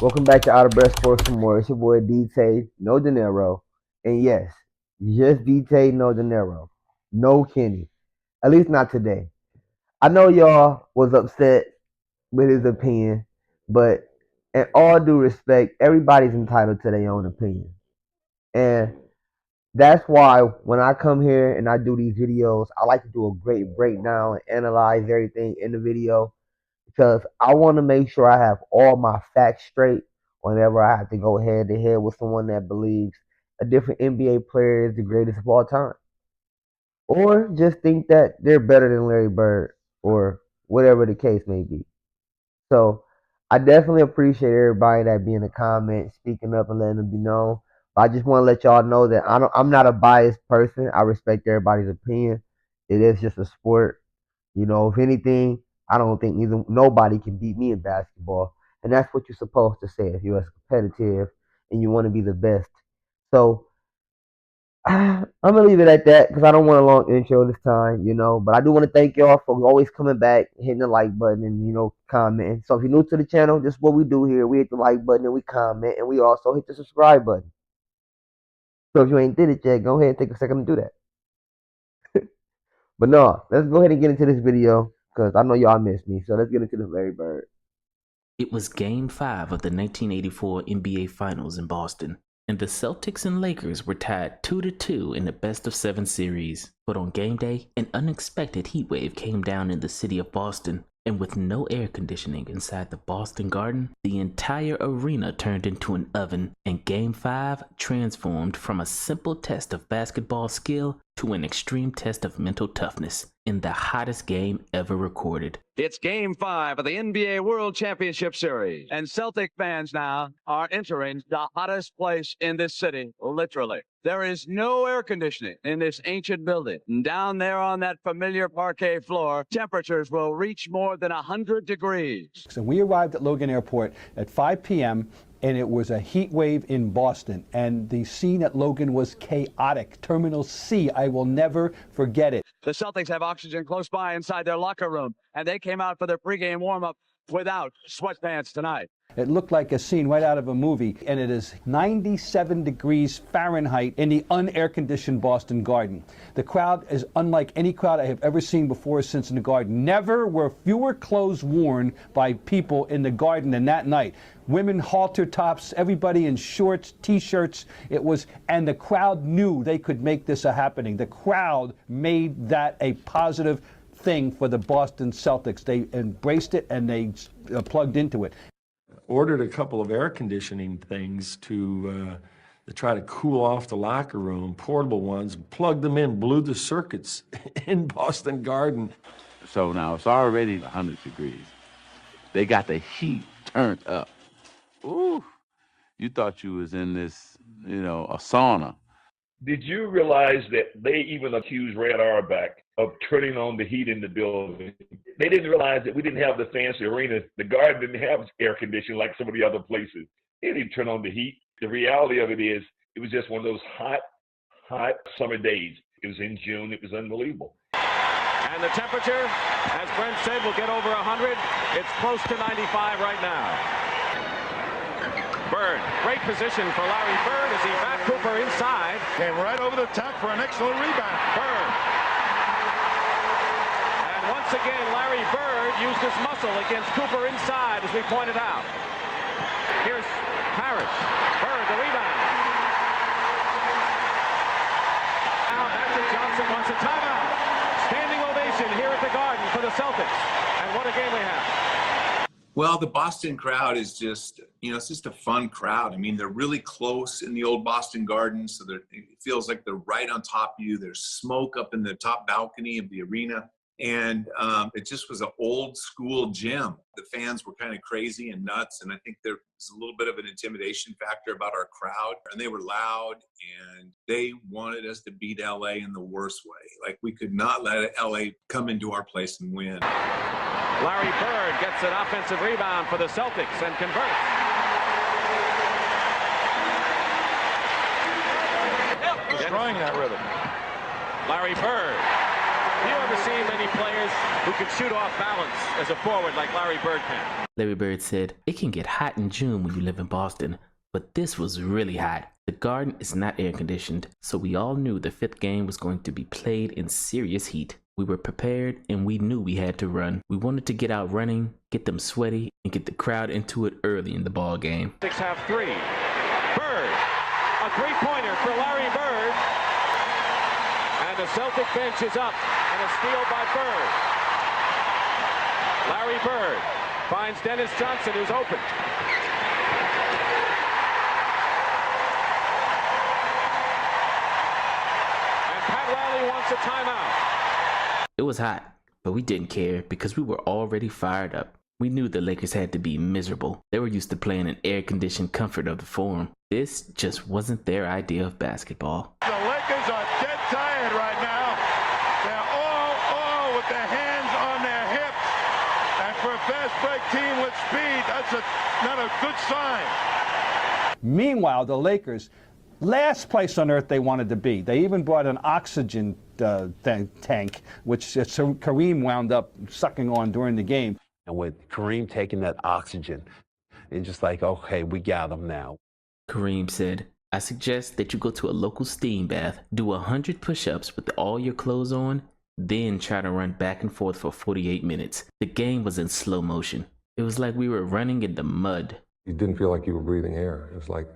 Welcome back to Out of Breath Sports for More. It's your boy DtaeNoDinero. And yes, just DtaeNoDinero. No Kenny. At least not today. I know y'all was upset with his opinion, but in all due respect, everybody's entitled to their own opinion. And that's why when I come here and I do these videos, I like to do a great breakdown and analyze everything in the video because I want to make sure I have all my facts straight whenever I have to go head to head with someone that believes a different NBA player is the greatest of all time, or just think that they're better than Larry Bird, or whatever the case may be. So I definitely appreciate everybody that be in the comments, speaking up and letting them be known. But I just want to let y'all know that I'm not a biased person. I respect everybody's opinion. It is just a sport. If anything, I don't think nobody can beat me in basketball, and that's what you're supposed to say if you're as competitive and you want to be the best. So I'm gonna leave it at that because I don't want a long intro this time. But I do want to thank y'all for always coming back, hitting the like button, and commenting. So if you're new to the channel, this is what we do here. We hit the like button and we comment, and we also hit the subscribe button. So if you ain't did it yet, go ahead and take a second to do that. But no, let's go ahead and get into this video because I know y'all missed me. So let's get into the Larry Bird. It was Game 5 of the 1984 NBA Finals in Boston, and the Celtics and Lakers were tied 2-2 in the best-of-7 series. But on game day, an unexpected heat wave came down in the city of Boston, and with no air conditioning inside the Boston Garden, the entire arena turned into an oven, and Game 5 transformed from a simple test of basketball skill to an extreme test of mental toughness in the hottest game ever recorded. It's Game 5 of the NBA World Championship Series. And Celtic fans now are entering the hottest place in this city, literally. There is no air conditioning in this ancient building. And down there on that familiar parquet floor, temperatures will reach more than 100 degrees. So we arrived at Logan Airport at 5 p.m., and it was a heat wave in Boston. And the scene at Logan was chaotic. Terminal C, I will never forget it. The Celtics have oxygen close by inside their locker room, and they came out for their pregame warm-up without sweatpants tonight. It looked like a scene right out of a movie, and it is 97 degrees Fahrenheit in the unair-conditioned Boston Garden. The crowd is unlike any crowd I have ever seen before since in the Garden. Never were fewer clothes worn by people in the Garden than that night. Women halter tops, everybody in shorts, T-shirts. And the crowd knew they could make this a happening. The crowd made that a positive thing for the Boston Celtics. They embraced it and they plugged into it. Ordered a couple of air conditioning things to try to cool off the locker room, portable ones, plugged them in, blew the circuits in Boston Garden. So now it's already 100 degrees. They got the heat turned up. Ooh, you thought you was in this, a sauna. Did you realize that they even accused Red Auerbach of turning on the heat in the building? They didn't realize that we didn't have the fancy arenas. The Garden didn't have air conditioning like some of the other places. They didn't turn on the heat. The reality of it is, it was just one of those hot summer days. It was in June. It was unbelievable. And the temperature, as Brent said, will get over 100. It's close to 95 right now. Bird, great position for Larry Bird as he backed Cooper inside. Came right over the top for an excellent rebound. Bird. And once again, Larry Bird used his muscle against Cooper inside, as we pointed out. Here's Parrish. Bird, the rebound. Now back to Johnson, wants a timeout. Standing ovation here at the Garden for the Celtics. And what a game we have. Well, the Boston crowd is just, it's just a fun crowd. I mean, they're really close in the old Boston Garden, so it feels like they're right on top of you. There's smoke up in the top balcony of the arena. And it just was an old school gym. The fans were kind of crazy and nuts. And I think there was a little bit of an intimidation factor about our crowd. And they were loud and they wanted us to beat LA in the worst way. Like, we could not let LA come into our place and win. Larry Bird gets an offensive rebound for the Celtics and converts. Destroying that rhythm. Larry Bird. You ever seen many players who can shoot off balance as a forward like Larry Bird can? Larry Bird said, "It can get hot in June when you live in Boston, but this was really hot. The Garden is not air conditioned, so we all knew the fifth game was going to be played in serious heat. We were prepared and we knew we had to run. We wanted to get out running, get them sweaty, and get the crowd into it early in the ball game." Celtics have three. Bird, a three-pointer for Larry Bird. And the Celtic bench is up, and a steal by Bird. Larry Bird finds Dennis Johnson, who's open. And Pat Riley wants a timeout. It was hot, but we didn't care because we were already fired up. We knew the Lakers had to be miserable. They were used to playing in air-conditioned comfort of the Forum. This just wasn't their idea of basketball. The Lakers are dead tired right now. They're all with their hands on their hips. And for a fast break team with speed, that's not a good sign. Meanwhile, the Lakers, last place on earth they wanted to be. They even brought an oxygen tank, which Kareem wound up sucking on during the game. And with Kareem taking that oxygen, it's just like, okay, we got him now. Kareem said, "I suggest that you go to a local steam bath, do 100 push-ups with all your clothes on, then try to run back and forth for 48 minutes. The game was in slow motion. It was like we were running in the mud." You didn't feel like you were breathing air. It was like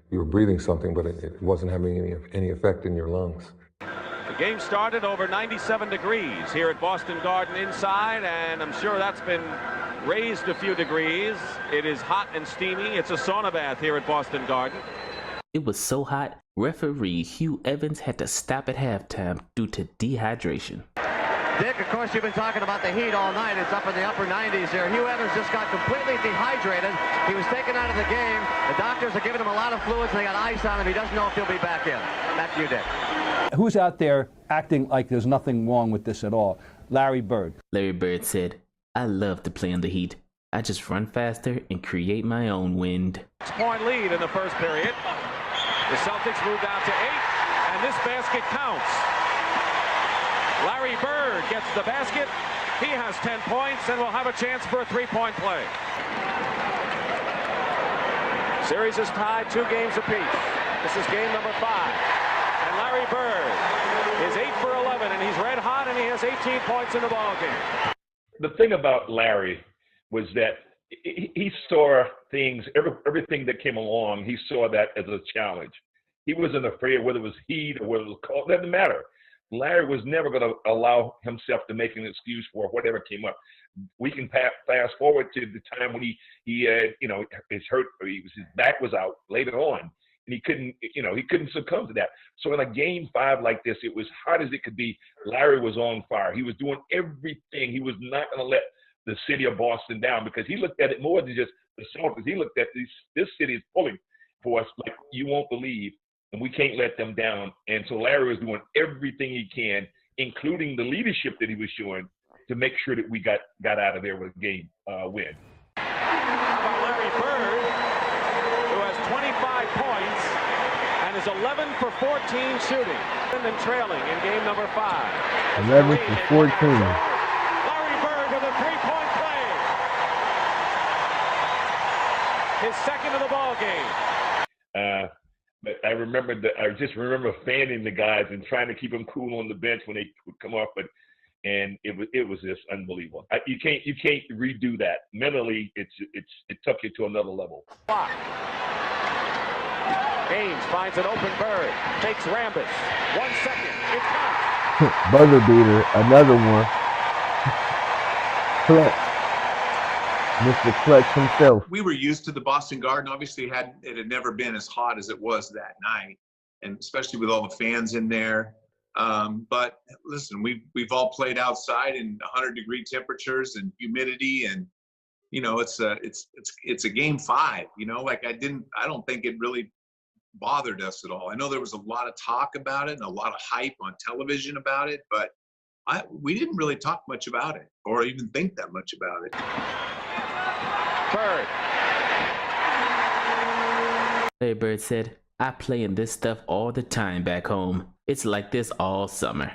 you were breathing something, but it wasn't having any effect in your lungs. The game started over 97 degrees here at Boston Garden inside, and I'm sure that's been raised a few degrees. It is hot and steamy. It's a sauna bath here at Boston Garden. It was so hot, referee Hugh Evans had to stop at halftime due to dehydration. Dick, of course, you've been talking about the heat all night. It's up in the upper 90s here. Hugh Evans just got completely dehydrated. He was taken out of the game. The doctors are giving him a lot of fluids, and they got ice on him. He doesn't know if he'll be back in. Back to you, Dick. Who's out there acting like there's nothing wrong with this at all? Larry Bird. Larry Bird said, "I love to play in the heat. I just run faster and create my own wind." 6-point lead in the first period. The Celtics move down to 8, and this basket counts. Larry Bird gets the basket. He has 10 points and will have a chance for a three-point play. Series is tied 2 games apiece. This is game number 5. And Larry Bird is 8 for 11, and he's red hot, and he has 18 points in the ballgame. The thing about Larry was that he saw things, everything that came along, he saw that as a challenge. He wasn't afraid whether it was heat or whether it was cold. It doesn't matter. Larry was never going to allow himself to make an excuse for whatever came up. We can fast forward to the time when he had, his hurt, his back was out later on, and he couldn't succumb to that. So in a game 5 like this, it was hot as it could be. Larry was on fire. He was doing everything. He was not going to let the city of Boston down, because he looked at it more than just the Celtics. He looked at this city is pulling for us like you won't believe, and we can't let them down. And so Larry was doing everything he can, including the leadership that he was showing, to make sure that we got out of there with a game win. How about Larry Bird, who has 25 points and is 11 for 14 shooting, and then trailing in game number 5. 11 for 14. Larry Bird with a three-point play. His second of the ball game. But I just remember fanning the guys and trying to keep them cool on the bench when they would come up, and it was just unbelievable. You can't redo that. Mentally, it took you to another level. Haynes finds an open Bird, takes Rambis. 1 second, it counts. Buzzer beater, another one. Clutch. Mr. Clutch himself. We were used to the Boston Garden. Obviously, it had never been as hot as it was that night, and especially with all the fans in there. But listen, we've all played outside in 100-degree temperatures and humidity, and it's a game 5. I don't think it really bothered us at all. I know there was a lot of talk about it and a lot of hype on television about it, but we didn't really talk much about it or even think that much about it. Bird. Larry Bird said, "I play in this stuff all the time back home. It's like this all summer."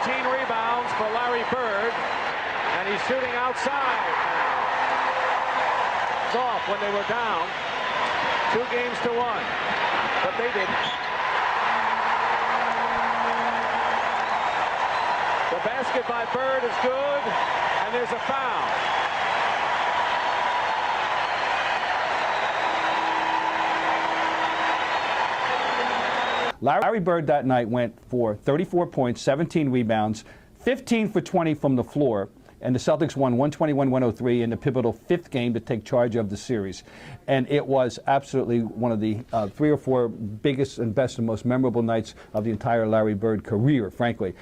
rebounds for Larry Bird, and he's shooting outside. Off when they were down 2-1, but they didn't. The basket by Bird is good, and there's a foul. Larry Bird that night went for 34 points, 17 rebounds, 15 for 20 from the floor, and the Celtics won 121-103 in the pivotal 5th game to take charge of the series. And it was absolutely one of the 3 or 4 biggest and best and most memorable nights of the entire Larry Bird career, frankly.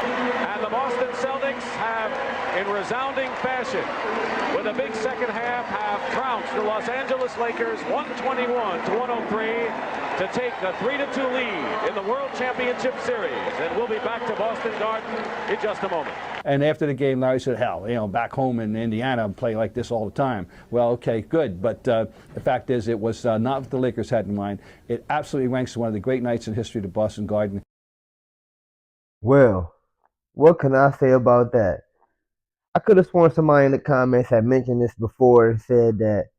And the Boston Celtics have, in resounding fashion, with a big second half, have trounced the Los Angeles Lakers 121-103 to take the 3-2 lead in the World Championship Series. And we'll be back to Boston Garden in just a moment. And after the game, Larry said, hell, back home in Indiana, I play like this all the time. Well, okay, good. But the fact is, it was not what the Lakers had in mind. It absolutely ranks as one of the great nights in history to Boston Garden. Well, what can I say about that? I could have sworn somebody in the comments had mentioned this before and said that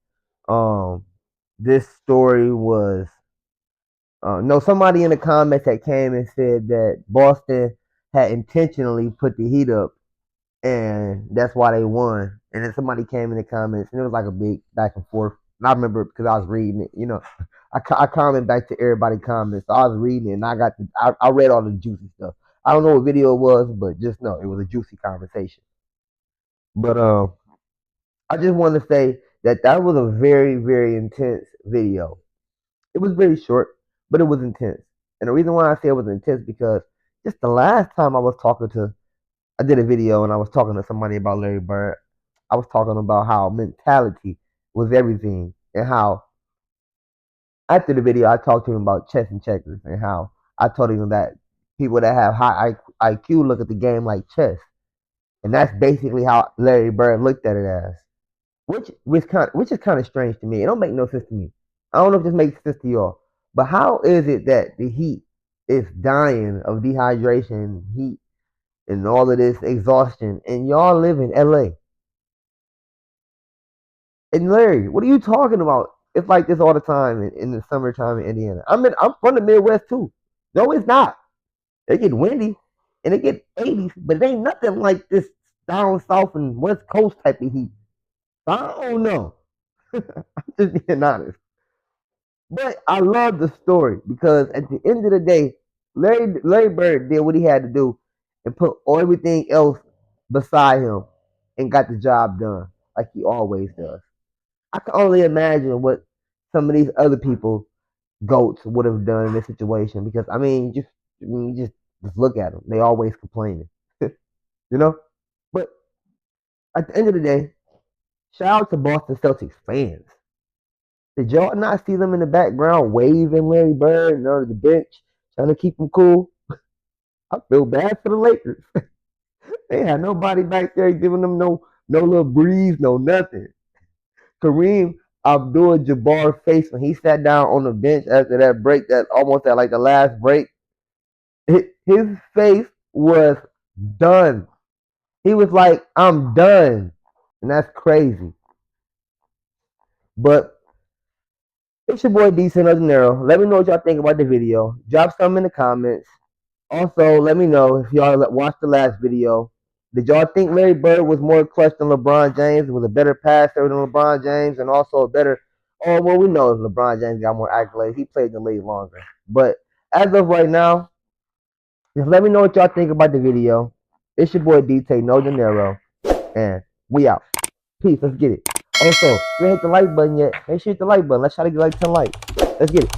this story was no, somebody in the comments that came and said that Boston had intentionally put the Heat up and that's why they won. And then somebody came in the comments and it was like a big back and forth. And I remember because I was reading it, I comment back to everybody's comments. So I was reading it and I read all the juicy stuff. I don't know what video it was, but just know it was a juicy conversation. But I just want to say that was a very, very intense video. It was very short, but it was intense. And the reason why I say it was intense because just the last time I did a video and I was talking to somebody about Larry Bird. I was talking about how mentality was everything and how after the video I talked to him about chess and checkers and how I told him that people that have high IQ look at the game like chess. And that's basically how Larry Bird looked at it as. Which is kind of strange to me. It don't make no sense to me. I don't know if this makes sense to y'all. But how is it that the Heat is dying of dehydration, heat, and all of this exhaustion, and y'all live in LA? And Larry, what are you talking about? It's like this all the time in the summertime in Indiana. I'm from the Midwest too. No, it's not. It get windy and it get 80s, but it ain't nothing like this down south and West Coast type of heat. I don't know. I'm just being honest. But I love the story because at the end of the day, Larry Bird did what he had to do and put everything else beside him and got the job done like he always does. I can only imagine what some of these other people, GOATs, would have done in this situation because, just look at them. They always complaining, But at the end of the day, shout out to Boston Celtics fans. Did y'all not see them in the background waving Larry Bird and under the bench, trying to keep him cool? I feel bad for the Lakers. They had nobody back there giving them no little breeze, no nothing. Kareem Abdul-Jabbar's face when he sat down on the bench after that break, that almost at like the last break, his face was done. He was like, I'm done. And that's crazy. But it's your boy DtaeNoDinero. Let me know what y'all think about the video. Drop some in the comments. Also, let me know if y'all watched the last video. Did y'all think Larry Bird was more clutch than LeBron James? Was a better passer than LeBron James? And also a better... Oh, well, we know LeBron James got more accolades. He played in the league longer. But as of right now, just let me know what y'all think about the video. It's your boy DtaeNoDinero. And we out. Peace. Let's get it. Also, if you ain't hit the like button yet, make sure you hit the like button. Let's try to get like 10 likes. Let's get it.